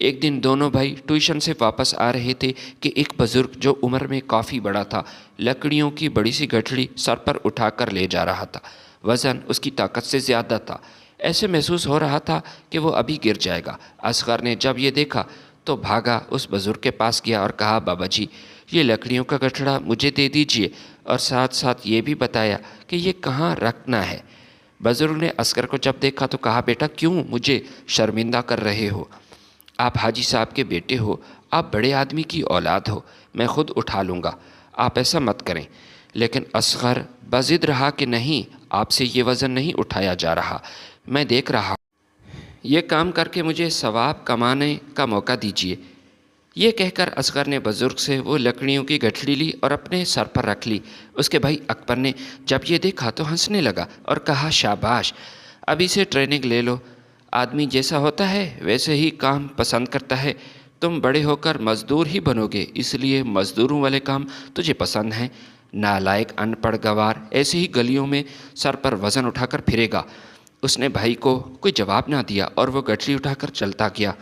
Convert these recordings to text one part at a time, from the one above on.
ایک دن دونوں بھائی ٹیوشن سے واپس آ رہے تھے کہ ایک بزرگ جو عمر میں کافی بڑا تھا لکڑیوں کی بڑی سی گٹھڑی سر پر اٹھا کر لے جا رہا تھا۔ وزن اس کی طاقت سے زیادہ تھا۔ ایسے محسوس ہو رہا تھا کہ وہ ابھی گر جائے گا۔ اصغر نے جب یہ دیکھا تو بھاگا اس بزرگ کے پاس گیا اور کہا، بابا جی یہ لکڑیوں کا گٹھڑا مجھے دے دیجئے، اور ساتھ ساتھ یہ بھی بتایا کہ یہ کہاں رکھنا ہے۔ بزرگ نے اصغر کو جب دیکھا تو کہا، بیٹا کیوں مجھے شرمندہ کر رہے ہو؟ آپ حاجی صاحب کے بیٹے ہو، آپ بڑے آدمی کی اولاد ہو، میں خود اٹھا لوں گا، آپ ایسا مت کریں۔ لیکن اصغر بضد رہا کہ نہیں، آپ سے یہ وزن نہیں اٹھایا جا رہا، میں دیکھ رہا ہوں، یہ کام کر کے مجھے ثواب کمانے کا موقع دیجیے۔ یہ کہہ کر اصغر نے بزرگ سے وہ لکڑیوں کی گٹھڑی لی اور اپنے سر پر رکھ لی۔ اس کے بھائی اکبر نے جب یہ دیکھا تو ہنسنے لگا اور کہا، شاباش، ابھی سے ٹریننگ لے لو، آدمی جیسا ہوتا ہے ویسے ہی کام پسند کرتا ہے، تم بڑے ہو کر مزدور ہی بنو گے، اس لیے مزدوروں والے کام تجھے پسند ہیں۔ نالائق ان پڑھ گوار ایسے ہی گلیوں میں سر پر وزن اٹھا کر پھرے گا۔ اس نے بھائی کو کوئی جواب نہ دیا اور وہ گٹھڑی اٹھا کر چلتا گیا۔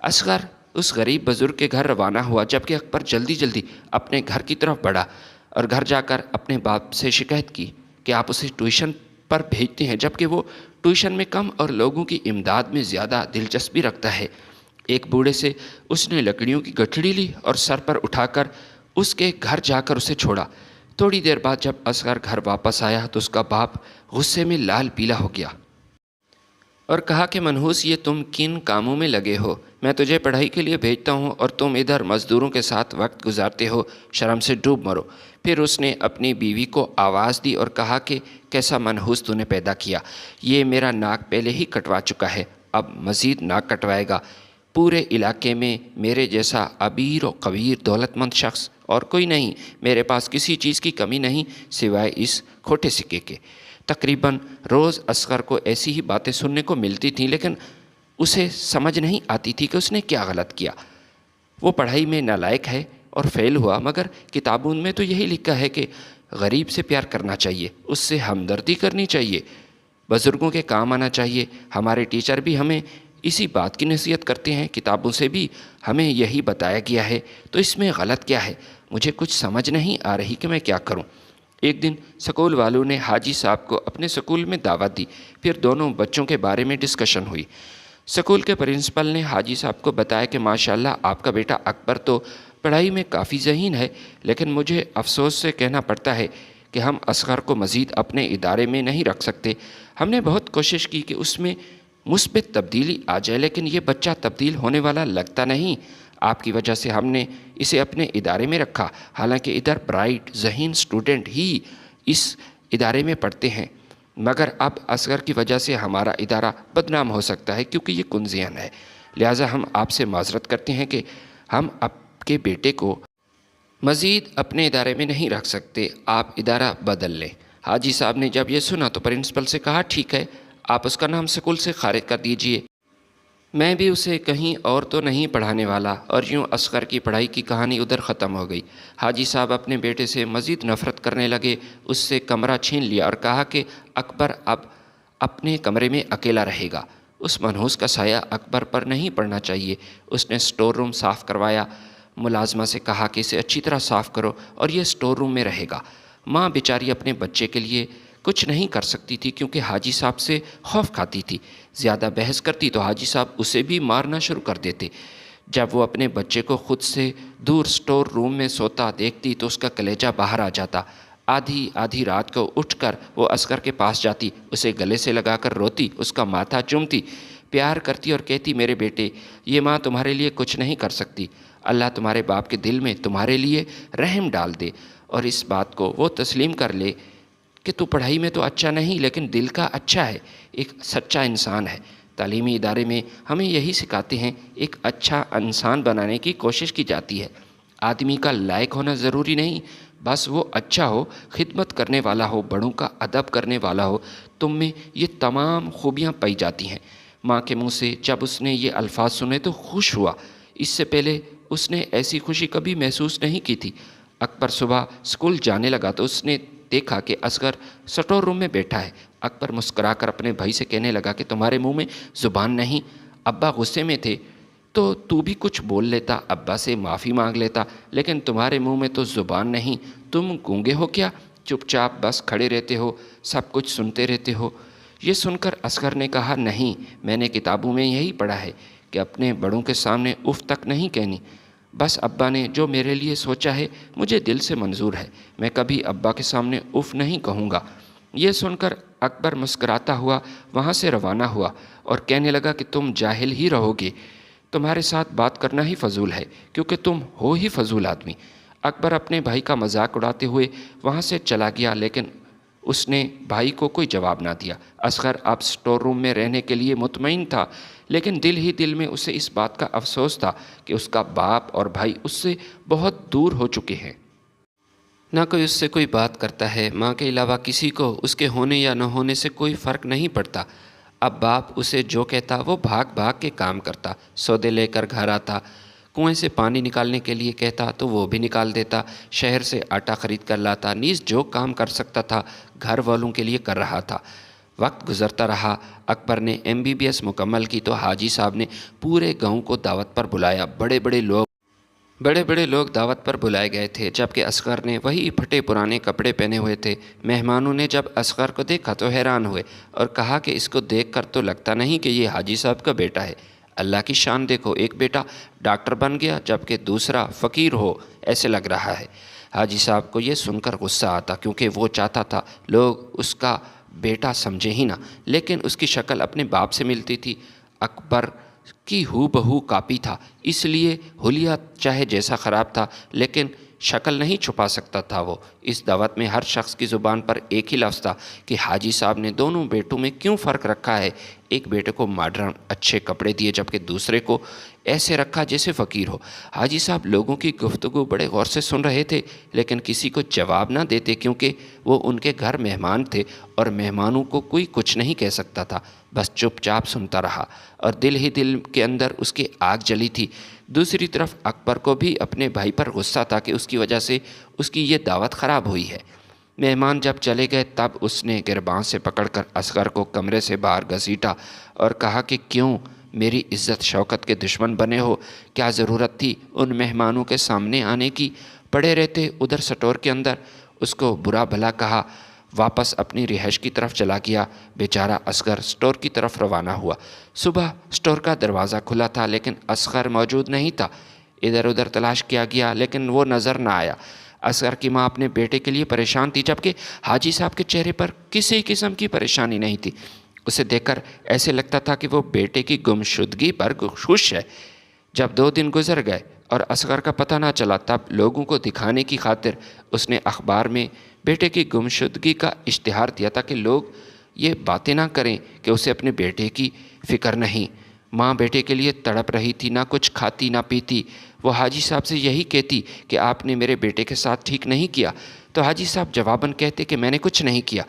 اصغر اس غریب بزرگ کے گھر روانہ ہوا، جبکہ اکبر جلدی جلدی اپنے گھر کی طرف بڑھا اور گھر جا کر اپنے باپ سے شکایت کی کہ آپ اسے ٹیوشن پر بھیجتے ہیں جبکہ وہ ٹیوشن میں کم اور لوگوں کی امداد میں زیادہ دلچسپی رکھتا ہے۔ ایک بوڑھے سے اس نے لکڑیوں کی گٹھڑی لی اور سر پر اٹھا کر اس کے گھر جا کر اسے چھوڑا۔ تھوڑی دیر بعد جب اصغر گھر واپس آیا تو اس کا باپ غصے میں لال پیلا ہو گیا اور کہا کہ منحوس، یہ تم کن کاموں میں لگے ہو؟ میں تجھے پڑھائی کے لیے بھیجتا ہوں اور تم ادھر مزدوروں کے ساتھ وقت گزارتے ہو، شرم سے ڈوب مرو۔ پھر اس نے اپنی بیوی کو آواز دی اور کہا کہ کیسا منحوس تو نے پیدا کیا، یہ میرا ناک پہلے ہی کٹوا چکا ہے، اب مزید ناک کٹوائے گا۔ پورے علاقے میں میرے جیسا ابیر و قبیر دولت مند شخص اور کوئی نہیں، میرے پاس کسی چیز کی کمی نہیں سوائے اس کھوٹے سکے کے۔ تقریباً روز اصغر کو ایسی ہی باتیں سننے کو ملتی تھیں، لیکن اسے سمجھ نہیں آتی تھی کہ اس نے کیا غلط کیا۔ وہ پڑھائی میں نالائق ہے اور فیل ہوا، مگر کتابوں میں تو یہی لکھا ہے کہ غریب سے پیار کرنا چاہیے، اس سے ہمدردی کرنی چاہیے، بزرگوں کے کام آنا چاہیے۔ ہمارے ٹیچر بھی ہمیں اسی بات کی نصیحت کرتے ہیں، کتابوں سے بھی ہمیں یہی بتایا گیا ہے، تو اس میں غلط کیا ہے؟ مجھے کچھ سمجھ نہیں آ رہی کہ میں کیا کروں۔ ایک دن سکول والوں نے حاجی صاحب کو اپنے سکول میں دعوت دی، پھر دونوں بچوں کے بارے میں ڈسکشن ہوئی۔ سکول کے پرنسپل نے حاجی صاحب کو بتایا کہ ماشاءاللہ آپ کا بیٹا اکبر تو پڑھائی میں کافی ذہین ہے، لیکن مجھے افسوس سے کہنا پڑتا ہے کہ ہم اصغر کو مزید اپنے ادارے میں نہیں رکھ سکتے۔ ہم نے بہت کوشش کی کہ اس میں مثبت تبدیلی آ جائے، لیکن یہ بچہ تبدیل ہونے والا لگتا نہیں۔ آپ کی وجہ سے ہم نے اسے اپنے ادارے میں رکھا، حالانکہ ادھر برائٹ ذہین سٹوڈنٹ ہی اس ادارے میں پڑھتے ہیں، مگر اب اصغر کی وجہ سے ہمارا ادارہ بدنام ہو سکتا ہے کیونکہ یہ کن ذہن ہے۔ لہٰذا ہم آپ سے معذرت کرتے ہیں کہ ہم آپ کے بیٹے کو مزید اپنے ادارے میں نہیں رکھ سکتے، آپ ادارہ بدل لیں۔ حاجی صاحب نے جب یہ سنا تو پرنسپل سے کہا، ٹھیک ہے، آپ اس کا نام سکول سے خارج کر دیجئے، میں بھی اسے کہیں اور تو نہیں پڑھانے والا۔ اور یوں اصغر کی پڑھائی کی کہانی ادھر ختم ہو گئی۔ حاجی صاحب اپنے بیٹے سے مزید نفرت کرنے لگے، اس سے کمرہ چھین لیا اور کہا کہ اکبر اب اپنے کمرے میں اکیلا رہے گا۔ اس منحوس کا سایہ اکبر پر نہیں پڑنا چاہیے۔ اس نے اسٹور روم صاف کروایا، ملازمہ سے کہا کہ اسے اچھی طرح صاف کرو اور یہ اسٹور روم میں رہے گا۔ ماں بیچاری اپنے بچے کے لیے کچھ نہیں کر سکتی تھی کیونکہ حاجی صاحب سے خوف کھاتی تھی، زیادہ بحث کرتی تو حاجی صاحب اسے بھی مارنا شروع کر دیتے۔ جب وہ اپنے بچے کو خود سے دور اسٹور روم میں سوتا دیکھتی تو اس کا کلیجہ باہر آ جاتا۔ آدھی رات کو اٹھ کر وہ اصغر کے پاس جاتی، اسے گلے سے لگا کر روتی، اس کا ماتھا چومتی، پیار کرتی اور کہتی، میرے بیٹے، یہ ماں تمہارے لیے کچھ نہیں کر سکتی، اللہ تمہارے باپ کے دل میں تمہارے لیے رحم ڈال دے اور اس بات کو وہ تسلیم کر لے کہ تو پڑھائی میں تو اچھا نہیں لیکن دل کا اچھا ہے، ایک سچا انسان ہے۔ تعلیمی ادارے میں ہمیں یہی سکھاتے ہیں، ایک اچھا انسان بنانے کی کوشش کی جاتی ہے۔ آدمی کا لائق ہونا ضروری نہیں، بس وہ اچھا ہو، خدمت کرنے والا ہو، بڑوں کا ادب کرنے والا ہو، تم میں یہ تمام خوبیاں پائی جاتی ہیں۔ ماں کے منہ سے جب اس نے یہ الفاظ سنے تو خوش ہوا، اس سے پہلے اس نے ایسی خوشی کبھی محسوس نہیں کی تھی۔ اکبر صبح اسکول جانے لگا تو اس نے دیکھا کہ اصغر اسٹور روم میں بیٹھا ہے۔ اکبر مسکرا کر اپنے بھائی سے کہنے لگا کہ تمہارے منہ میں زبان نہیں، ابا غصے میں تھے تو تو بھی کچھ بول لیتا، ابا سے معافی مانگ لیتا، لیکن تمہارے منہ میں تو زبان نہیں، تم گونگے ہو کیا؟ چپ چاپ بس کھڑے رہتے ہو، سب کچھ سنتے رہتے ہو۔ یہ سن کر اصغر نے کہا، نہیں، میں نے کتابوں میں یہی پڑھا ہے کہ اپنے بڑوں کے سامنے اف تک نہیں کہنی۔ بس ابا نے جو میرے لیے سوچا ہے مجھے دل سے منظور ہے، میں کبھی ابا کے سامنے اف نہیں کہوں گا۔ یہ سن کر اکبر مسکراتا ہوا وہاں سے روانہ ہوا اور کہنے لگا کہ تم جاہل ہی رہو گے، تمہارے ساتھ بات کرنا ہی فضول ہے، کیونکہ تم ہو ہی فضول آدمی۔ اکبر اپنے بھائی کا مذاق اڑاتے ہوئے وہاں سے چلا گیا، لیکن اس نے بھائی کو کوئی جواب نہ دیا۔ اصغر اب سٹور روم میں رہنے کے لیے مطمئن تھا، لیکن دل ہی دل میں اسے اس بات کا افسوس تھا کہ اس کا باپ اور بھائی اس سے بہت دور ہو چکے ہیں۔ نہ کوئی اس سے کوئی بات کرتا ہے، ماں کے علاوہ کسی کو اس کے ہونے یا نہ ہونے سے کوئی فرق نہیں پڑتا۔ اب باپ اسے جو کہتا وہ بھاگ بھاگ کے کام کرتا، سودے لے کر گھر آتا، کنویں سے پانی نکالنے کے لیے کہتا تو وہ بھی نکال دیتا، شہر سے آٹا خرید کر لاتا، نیز جو کام کر سکتا تھا گھر والوں کے لیے کر رہا تھا۔ وقت گزرتا رہا، اکبر نے MBBS مکمل کی تو حاجی صاحب نے پورے گاؤں کو دعوت پر بلایا۔ بڑے بڑے لوگ دعوت پر بلائے گئے تھے، جبکہ اصغر نے وہی پھٹے پرانے کپڑے پہنے ہوئے تھے۔ مہمانوں نے جب اصغر کو دیکھا تو حیران ہوئے اور کہا کہ اس کو دیکھ کر تو لگتا نہیں کہ یہ حاجی صاحب کا بیٹا ہے۔ اللہ کی شان دیکھو، ایک بیٹا ڈاکٹر بن گیا جبکہ دوسرا فقیر ہو ایسے لگ رہا ہے۔ حاجی صاحب کو یہ سن کر غصہ آتا، کیونکہ وہ چاہتا تھا لوگ اس کا بیٹا سمجھے ہی نہ، لیکن اس کی شکل اپنے باپ سے ملتی تھی، اکبر کی ہو بہو کاپی تھا، اس لیے حلیہ چاہے جیسا خراب تھا لیکن شکل نہیں چھپا سکتا تھا وہ۔ اس دعوت میں ہر شخص کی زبان پر ایک ہی لفظ تھا کہ حاجی صاحب نے دونوں بیٹوں میں کیوں فرق رکھا ہے۔ ایک بیٹے کو ماڈرن اچھے کپڑے دیے جبکہ دوسرے کو ایسے رکھا جیسے فقیر ہو۔ حاجی صاحب لوگوں کی گفتگو بڑے غور سے سن رہے تھے، لیکن کسی کو جواب نہ دیتے، کیونکہ وہ ان کے گھر مہمان تھے اور مہمانوں کو کوئی کچھ نہیں کہہ سکتا تھا۔ بس چپ چاپ سنتا رہا اور دل ہی دل کے اندر اس کی آگ جلی تھی۔ دوسری طرف اکبر کو بھی اپنے بھائی پر غصہ تھا کہ اس کی وجہ سے اس کی یہ دعوت خراب ہوئی ہے۔ مہمان جب چلے گئے تب اس نے گربان سے پکڑ کر اصغر کو کمرے سے باہر گھسیٹا اور کہا کہ کیوں میری عزت شوکت کے دشمن بنے ہو؟ کیا ضرورت تھی ان مہمانوں کے سامنے آنے کی؟ پڑے رہتے ادھر سٹور کے اندر۔ اس کو برا بھلا کہا، واپس اپنی رہائش کی طرف چلا گیا۔ بیچارہ اصغر سٹور کی طرف روانہ ہوا۔ صبح سٹور کا دروازہ کھلا تھا لیکن اصغر موجود نہیں تھا۔ ادھر ادھر تلاش کیا گیا لیکن وہ نظر نہ آیا۔ اصغر کی ماں اپنے بیٹے کے لیے پریشان تھی، جبکہ حاجی صاحب کے چہرے پر کسی قسم کی پریشانی نہیں تھی۔ اسے دیکھ کر ایسے لگتا تھا کہ وہ بیٹے کی گمشدگی پر خوش ہے۔ جب 2 دن گزر گئے اور اصغر کا پتہ نہ چلا، تب لوگوں کو دکھانے کی خاطر اس نے اخبار میں بیٹے کی گمشدگی کا اشتہار دیا تاکہ لوگ یہ باتیں نہ کریں کہ اسے اپنے بیٹے کی فکر نہیں۔ ماں بیٹے کے لیے تڑپ رہی تھی، نہ کچھ کھاتی نہ پیتی۔ وہ حاجی صاحب سے یہی کہتی کہ آپ نے میرے بیٹے کے ساتھ ٹھیک نہیں کیا، تو حاجی صاحب جواباً کہتے کہ میں نے کچھ نہیں کیا،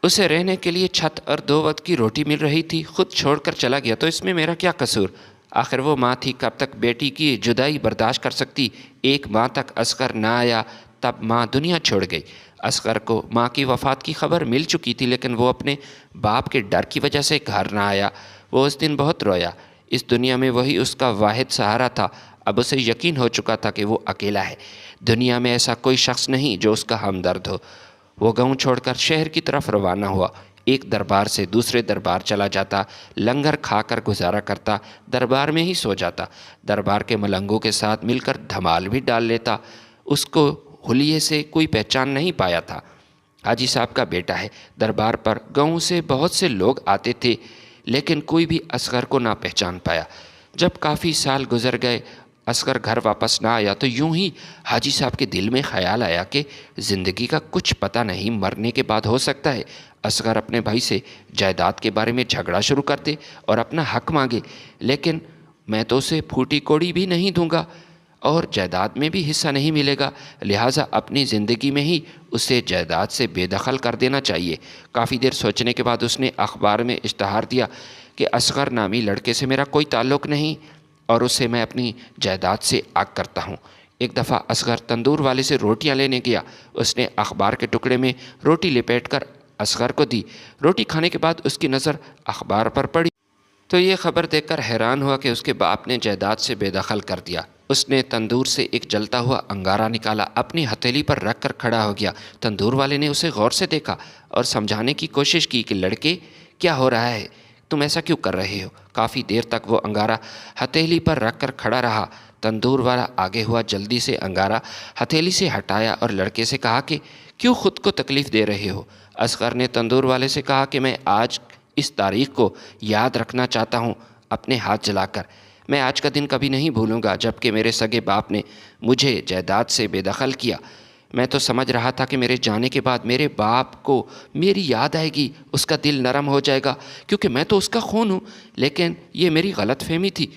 اسے رہنے کے لیے چھت اور 2 وقت کی روٹی مل رہی تھی، خود چھوڑ کر چلا گیا تو اس میں میرا کیا قصور؟ آخر وہ ماں تھی، کب تک بیٹی کی جدائی برداشت کر سکتی؟ 1 ماہ تک اصغر نہ آیا، تب ماں دنیا چھوڑ گئی۔ اصغر کو ماں کی وفات کی خبر مل چکی تھی، لیکن وہ اپنے باپ کے ڈر کی وجہ سے گھر نہ آیا۔ وہ اس دن بہت رویا۔ اس دنیا میں وہی اس کا واحد سہارا تھا۔ اب اسے یقین ہو چکا تھا کہ وہ اکیلا ہے، دنیا میں ایسا کوئی شخص نہیں جو اس کا ہمدرد ہو۔ وہ گاؤں چھوڑ کر شہر کی طرف روانہ ہوا۔ ایک دربار سے دوسرے دربار چلا جاتا، لنگر کھا کر گزارا کرتا، دربار میں ہی سو جاتا، دربار کے ملنگوں کے ساتھ مل کر دھمال بھی ڈال لیتا۔ اس کو حلیے سے کوئی پہچان نہیں پایا تھا۔ حاجی صاحب کا بیٹا ہے۔ دربار پر گاؤں سے بہت سے لوگ آتے تھے، لیکن کوئی بھی اصغر کو نہ پہچان پایا۔ جب کافی سال گزر گئے، اصغر گھر واپس نہ آیا تو یوں ہی حاجی صاحب کے دل میں خیال آیا کہ زندگی کا کچھ پتہ نہیں، مرنے کے بعد ہو سکتا ہے اصغر اپنے بھائی سے جائیداد کے بارے میں جھگڑا شروع کر دے اور اپنا حق مانگے، لیکن میں تو اسے پھوٹی کوڑی بھی نہیں دوں گا اور جائیداد میں بھی حصہ نہیں ملے گا، لہٰذا اپنی زندگی میں ہی اسے جائیداد سے بے دخل کر دینا چاہیے۔ کافی دیر سوچنے کے بعد اس نے اخبار میں اشتہار دیا کہ اصغر نامی لڑکے سے میرا کوئی تعلق نہیں اور اسے میں اپنی جائیداد سے آگ کرتا ہوں۔ ایک دفعہ اصغر تندور والے سے روٹیاں لینے گیا۔ اس نے اخبار کے ٹکڑے میں روٹی لپیٹ کر اصغر کو دی۔ روٹی کھانے کے بعد اس کی نظر اخبار پر پڑی تو یہ خبر دیکھ کر حیران ہوا کہ اس کے باپ نے جائیداد سے بے دخل کر دیا۔ اس نے تندور سے ایک جلتا ہوا انگارہ نکالا، اپنی ہتھیلی پر رکھ کر کھڑا ہو گیا۔ تندور والے نے اسے غور سے دیکھا اور سمجھانے کی کوشش کی کہ لڑکے، کیا ہو رہا ہے؟ تم ایسا کیوں کر رہے ہو؟ کافی دیر تک وہ انگارہ ہتھیلی پر رکھ کر کھڑا رہا۔ تندور والا آگے ہوا، جلدی سے انگارہ ہتھیلی سے ہٹایا اور لڑکے سے کہا کہ کیوں خود کو تکلیف دے رہے ہو؟ اصغر نے تندور والے سے کہا کہ میں آج اس تاریخ کو یاد رکھنا چاہتا ہوں اپنے ہاتھ جلا کر۔ میں آج کا دن کبھی نہیں بھولوں گا جب کہ میرے سگے باپ نے مجھے جائیداد سے بے دخل کیا۔ میں تو سمجھ رہا تھا کہ میرے جانے کے بعد میرے باپ کو میری یاد آئے گی، اس کا دل نرم ہو جائے گا کیونکہ میں تو اس کا خون ہوں، لیکن یہ میری غلط فہمی تھی۔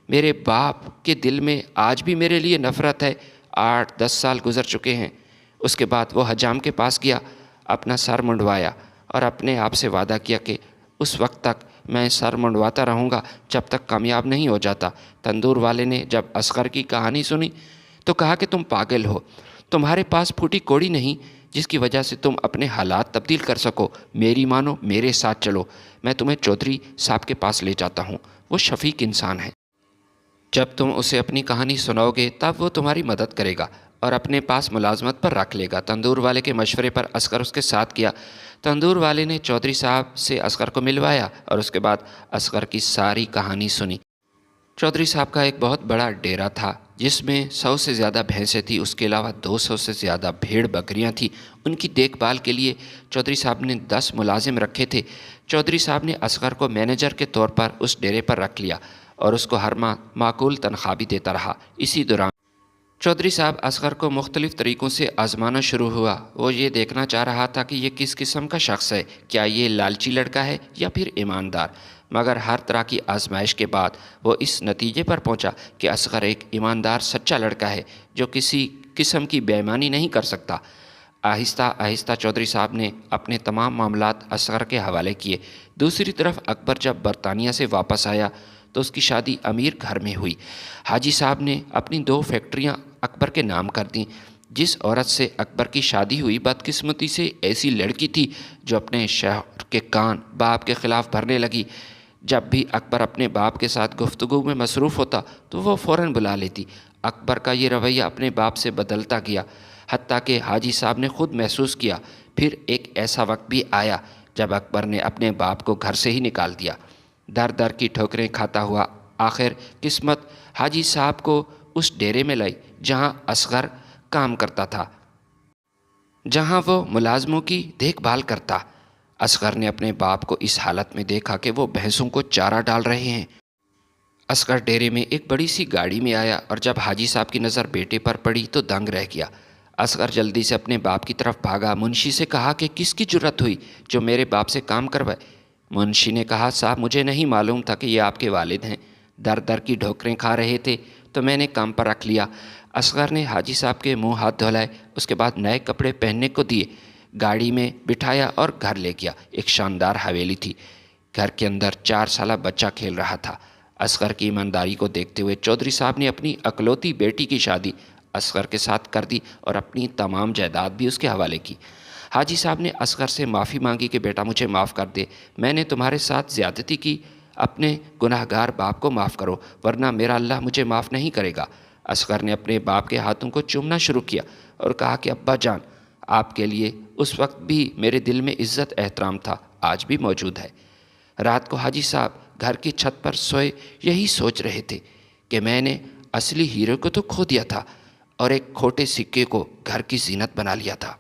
میرے باپ کے دل میں آج بھی میرے لیے نفرت ہے۔ 8-10 سال گزر چکے ہیں۔ اس کے بعد وہ حجام کے پاس گیا، اپنا سر منڈوایا اور اپنے آپ سے وعدہ کیا کہ اس وقت تک میں سر منڈواتا رہوں گا جب تک کامیاب نہیں ہو جاتا۔ تندور والے نے جب اصغر کی کہانی سنی تو کہا کہ تم پاگل ہو، تمہارے پاس پھوٹی کوڑی نہیں جس کی وجہ سے تم اپنے حالات تبدیل کر سکو۔ میری مانو، میرے ساتھ چلو، میں تمہیں چودھری صاحب کے پاس لے جاتا ہوں، وہ شفیق انسان ہے۔ جب تم اسے اپنی کہانی سناؤ گے تب وہ تمہاری مدد کرے گا اور اپنے پاس ملازمت پر رکھ لے گا۔ تندور والے کے مشورے پر اصغر اس کے ساتھ گیا۔ تندور والے نے چودھری صاحب سے اصغر کو ملوایا اور اس کے بعد اصغر کی ساری کہانی سنی۔ چودھری صاحب کا ایک بہت بڑا ڈیرا تھا جس میں 100 سے زیادہ بھینسیں تھیں، اس کے علاوہ 200 سے زیادہ بھیڑ بکریاں تھیں۔ ان کی دیکھ بھال کے لیے چودھری صاحب نے 10 ملازم رکھے تھے۔ چودھری صاحب نے اصغر کو مینیجر کے طور پر اس ڈیرے پر رکھ لیا اور اس کو ہر ماہ معقول تنخواہ بھی دیتا رہا۔ اسی دوران چودھری صاحب اصغر کو مختلف طریقوں سے آزمانا شروع ہوا۔ وہ یہ دیکھنا چاہ رہا تھا کہ یہ کس قسم کا شخص ہے، کیا یہ لالچی لڑکا ہے یا پھر ایماندار۔ مگر ہر طرح کی آزمائش کے بعد وہ اس نتیجے پر پہنچا کہ اصغر ایک ایماندار سچا لڑکا ہے جو کسی قسم کی بے ایمانی نہیں کر سکتا۔ آہستہ آہستہ چودھری صاحب نے اپنے تمام معاملات اصغر کے حوالے کیے۔ دوسری طرف اکبر جب برطانیہ سے واپس آیا تو اس کی شادی امیر گھر میں ہوئی۔ حاجی صاحب نے اپنی 2 فیکٹریاں اکبر کے نام کر دیں۔ جس عورت سے اکبر کی شادی ہوئی بدقسمتی سے ایسی لڑکی تھی جو اپنے شوہر کے کان باپ کے خلاف بھرنے لگی۔ جب بھی اکبر اپنے باپ کے ساتھ گفتگو میں مصروف ہوتا تو وہ فوراً بلا لیتی۔ اکبر کا یہ رویہ اپنے باپ سے بدلتا گیا، حتیٰ کہ حاجی صاحب نے خود محسوس کیا۔ پھر ایک ایسا وقت بھی آیا جب اکبر نے اپنے باپ کو گھر سے ہی نکال دیا۔ در در کی ٹھوکریں کھاتا ہوا آخر قسمت حاجی صاحب کو اس ڈیرے میں لائی جہاں اصغر کام کرتا تھا، جہاں وہ ملازموں کی دیکھ بھال کرتا۔ اصغر نے اپنے باپ کو اس حالت میں دیکھا کہ وہ بھینسوں کو چارہ ڈال رہے ہیں۔ اصغر ڈیرے میں ایک بڑی سی گاڑی میں آیا اور جب حاجی صاحب کی نظر بیٹے پر پڑی تو دنگ رہ گیا۔ اصغر جلدی سے اپنے باپ کی طرف بھاگا۔ منشی سے کہا کہ کس کی جرت ہوئی جو میرے باپ سے کام کروائے؟ منشی نے کہا صاحب مجھے نہیں معلوم تھا کہ یہ آپ کے والد ہیں، در در کی ڈھوکریں کھا رہے تھے تو میں نے کام پر رکھ لیا۔ اصغر نے حاجی صاحب کے منہ ہاتھ دھلائے، اس کے بعد نئے کپڑے پہننے کو دیے، گاڑی میں بٹھایا اور گھر لے گیا۔ ایک شاندار حویلی تھی، گھر کے اندر 4 سالہ بچہ کھیل رہا تھا۔ اصغر کی ایمانداری کو دیکھتے ہوئے چودھری صاحب نے اپنی اکلوتی بیٹی کی شادی اصغر کے ساتھ کر دی اور اپنی تمام جائیداد بھی اس کے حوالے کی۔ حاجی صاحب نے اصغر سے معافی مانگی کہ بیٹا مجھے معاف کر دے، میں نے تمہارے ساتھ زیادتی کی، اپنے گناہ گار باپ کو معاف کرو ورنہ میرا اللہ مجھے معاف نہیں کرے گا۔ اصغر نے اپنے باپ کے ہاتھوں کو چومنا شروع کیا اور کہا کہ ابا جان، آپ کے لیے اس وقت بھی میرے دل میں عزت احترام تھا، آج بھی موجود ہے۔ رات کو حاجی صاحب گھر کی چھت پر سوئے یہی سوچ رہے تھے کہ میں نے اصلی ہیرو کو تو کھو دیا تھا اور ایک کھوٹے سکے کو گھر کی زینت بنا لیا تھا۔